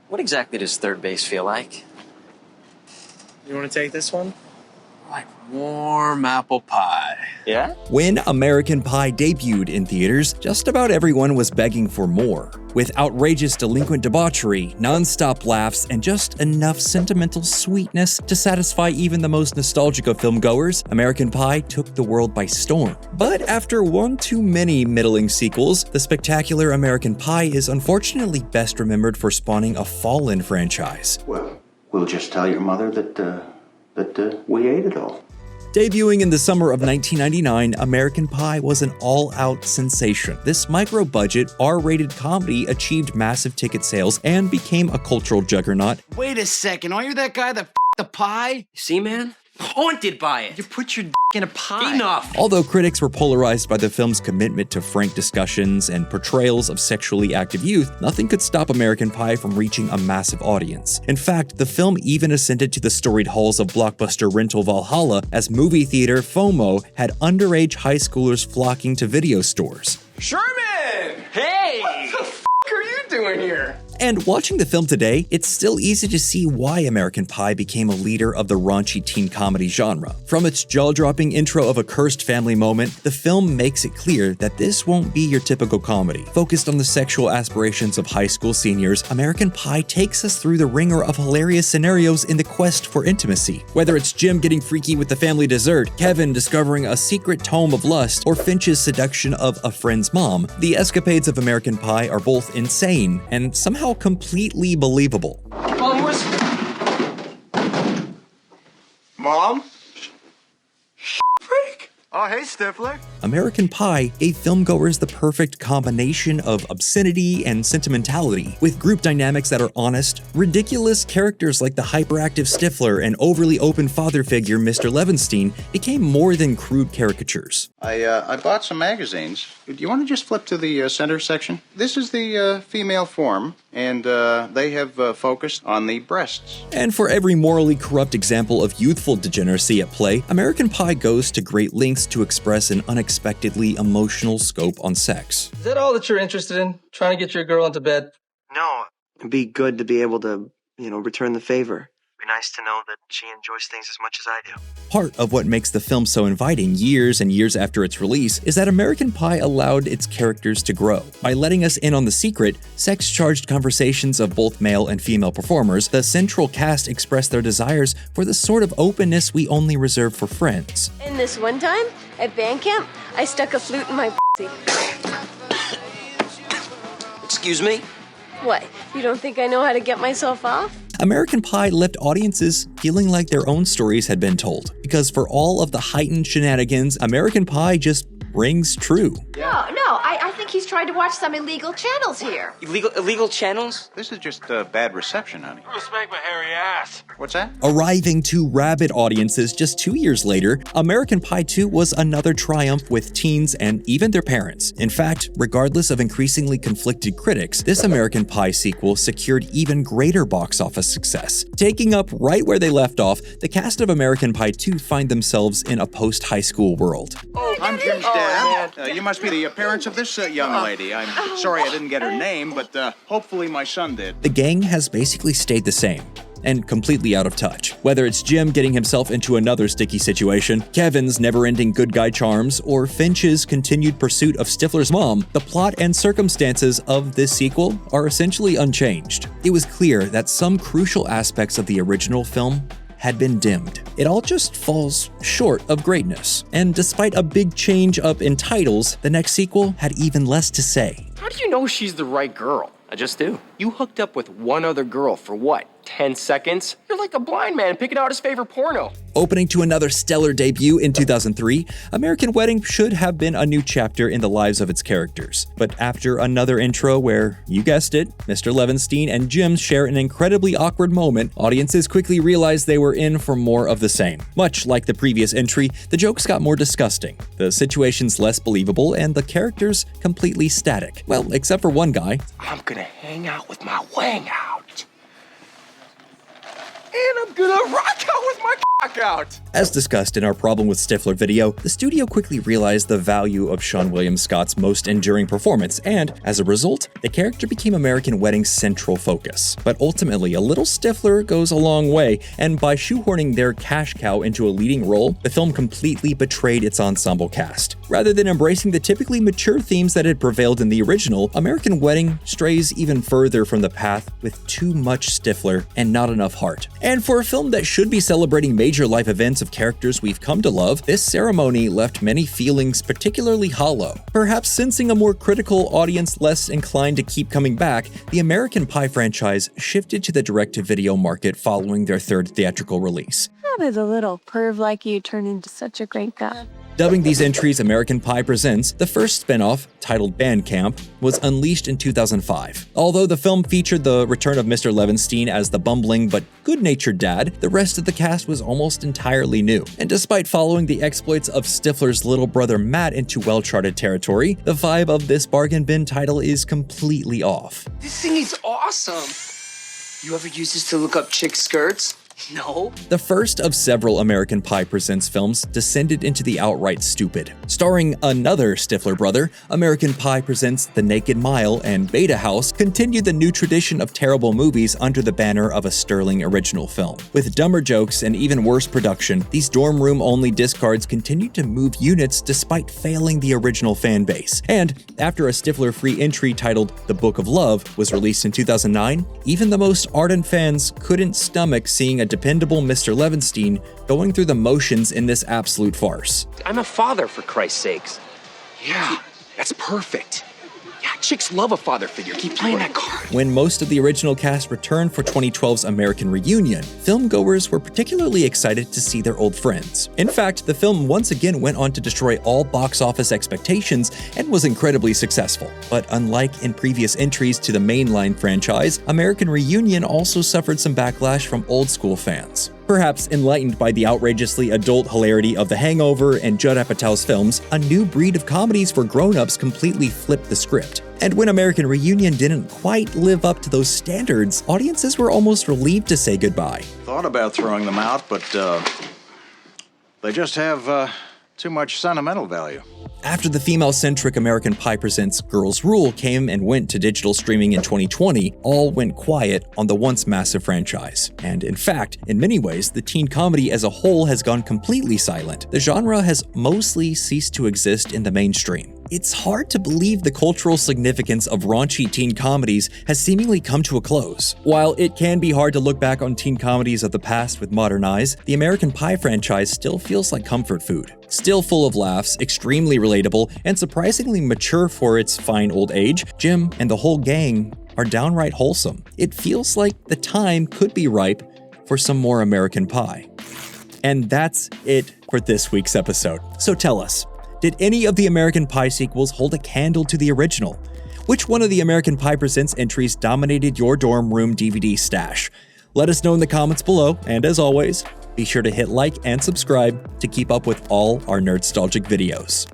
What exactly does third base feel like? You want to take this one? Like warm apple pie. Yeah? When American Pie debuted in theaters, just about everyone was begging for more. With outrageous delinquent debauchery, non-stop laughs, and just enough sentimental sweetness to satisfy even the most nostalgic of filmgoers, American Pie took the world by storm. But after one too many middling sequels, the spectacular American Pie is unfortunately best remembered for spawning a fallen franchise. Well, we'll just tell your mother that we ate it all. Debuting in the summer of 1999, American Pie was an all-out sensation. This micro-budget, R-rated comedy achieved massive ticket sales and became a cultural juggernaut. Wait a second, aren't you that guy that the pie? See, man? Haunted by it. You put your in a pie. Enough. Although critics were polarized by the film's commitment to frank discussions and portrayals of sexually active youth, nothing could stop American Pie from reaching a massive audience. In fact, the film even ascended to the storied halls of blockbuster rental Valhalla as movie theater FOMO had underage high schoolers flocking to video stores. Sherman! Hey! What the f*** are you doing here? And watching the film today, it's still easy to see why American Pie became a leader of the raunchy teen comedy genre. From its jaw-dropping intro of a cursed family moment, the film makes it clear that this won't be your typical comedy. Focused on the sexual aspirations of high school seniors, American Pie takes us through the ringer of hilarious scenarios in the quest for intimacy. Whether it's Jim getting freaky with the family dessert, Kevin discovering a secret tome of lust, or Finch's seduction of a friend's mom, the escapades of American Pie are both insane and somehow completely believable. Mom? Freak! Oh, hey, Stifler. American Pie gave filmgoers the perfect combination of obscenity and sentimentality, with group dynamics that are honest, ridiculous characters like the hyperactive Stifler and overly open father figure Mr. Levinstein became more than crude caricatures. I bought some magazines. Do you want to just flip to the center section? This is the female form, and they have focused on the breasts. And for every morally corrupt example of youthful degeneracy at play, American Pie goes to great lengths to express an unexpectedly emotional scope on sex. Is that all that you're interested in? Trying to get your girl into bed? No, it'd be good to be able to, return the favor. Be nice to know that she enjoys things as much as I do. Part of what makes the film so inviting years and years after its release is that American Pie allowed its characters to grow. By letting us in on the secret, sex-charged conversations of both male and female performers, the central cast expressed their desires for the sort of openness we only reserve for friends. And this one time, at band camp, I stuck a flute in my pussy. Excuse me? What, you don't think I know how to get myself off? American Pie left audiences feeling like their own stories had been told, because for all of the heightened shenanigans, American Pie just rings true. I think he's trying to watch some illegal channels here. Illegal channels? This is just bad reception, honey. I'm gonna smack my hairy ass. What's that? Arriving to rabid audiences just 2 years later, American Pie 2 was another triumph with teens and even their parents. In fact, regardless of increasingly conflicted critics, this American Pie sequel secured even greater box office success. Taking up right where they left off, the cast of American Pie 2 find themselves in a post-high school world. I'm Jim's dad. You must be the parents of this young lady. I'm sorry I didn't get her name, but hopefully my son did. The gang has basically stayed the same and completely out of touch. Whether it's Jim getting himself into another sticky situation, Kevin's never-ending good guy charms, or Finch's continued pursuit of Stifler's mom, the plot and circumstances of this sequel are essentially unchanged. It was clear that some crucial aspects of the original film had been dimmed. It all just falls short of greatness. And despite a big change up in titles, the next sequel had even less to say. How do you know she's the right girl? I just do. You hooked up with one other girl for what, 10 seconds? You're like a blind man picking out his favorite porno. Opening to another stellar debut in 2003, American Wedding should have been a new chapter in the lives of its characters. But after another intro where, you guessed it, Mr. Levinstein and Jim share an incredibly awkward moment, audiences quickly realized they were in for more of the same. Much like the previous entry, the jokes got more disgusting, the situations less believable, and the characters completely static. Well, except for one guy. I'm gonna hang out with my wang out. and I'm gonna rock out with my cock out. As discussed in our Problem with Stifler video, the studio quickly realized the value of Seann William Scott's most enduring performance, and as a result, the character became American Wedding's central focus. But ultimately, a little Stifler goes a long way, and by shoehorning their cash cow into a leading role, the film completely betrayed its ensemble cast. Rather than embracing the typically mature themes that had prevailed in the original, American Wedding strays even further from the path with too much Stifler and not enough heart. And for a film that should be celebrating major life events of characters we've come to love, this ceremony left many feelings particularly hollow. Perhaps sensing a more critical audience less inclined to keep coming back, the American Pie franchise shifted to the direct-to-video market following their third theatrical release. How did a little perv like you turn into such a great guy? Dubbing these entries American Pie Presents, the first spin-off, titled Band Camp, was unleashed in 2005. Although the film featured the return of Mr. Levinstein as the bumbling but good-natured dad, the rest of the cast was almost entirely new. And despite following the exploits of Stifler's little brother Matt into well-charted territory, the vibe of this bargain bin title is completely off. This thing is awesome. You ever use this to look up chick skirts? No. The first of several American Pie Presents films descended into the outright stupid. Starring another Stifler brother, American Pie Presents The Naked Mile and Beta House continued the new tradition of terrible movies under the banner of a sterling original film. With dumber jokes and even worse production, these dorm room-only discards continued to move units despite failing the original fan base. And after a Stifler-free entry titled The Book of Love was released in 2009, even the most ardent fans couldn't stomach seeing a dependable Mr. Levinstein going through the motions in this absolute farce. I'm a father, for Christ's sakes. Yeah, that's perfect. Yeah, chicks love a father figure. Keep playing that card. When most of the original cast returned for 2012's American Reunion, filmgoers were particularly excited to see their old friends. In fact, the film once again went on to destroy all box office expectations and was incredibly successful. But unlike in previous entries to the mainline franchise, American Reunion also suffered some backlash from old school fans. Perhaps enlightened by the outrageously adult hilarity of The Hangover and Judd Apatow's films, a new breed of comedies for grown-ups completely flipped the script. And when American Reunion didn't quite live up to those standards, audiences were almost relieved to say goodbye. Thought about throwing them out, but they just have too much sentimental value. After the female-centric American Pie Presents Girls Rule came and went to digital streaming in 2020, all went quiet on the once massive franchise. And in fact, in many ways, the teen comedy as a whole has gone completely silent. The genre has mostly ceased to exist in the mainstream. It's hard to believe the cultural significance of raunchy teen comedies has seemingly come to a close. While it can be hard to look back on teen comedies of the past with modern eyes, the American Pie franchise still feels like comfort food. Still full of laughs, extremely relatable, and surprisingly mature for its fine old age, Jim and the whole gang are downright wholesome. It feels like the time could be ripe for some more American Pie. And that's it for this week's episode. So tell us, did any of the American Pie sequels hold a candle to the original? Which one of the American Pie Presents entries dominated your dorm room DVD stash? Let us know in the comments below, and as always, be sure to hit like and subscribe to keep up with all our Nerdstalgic videos.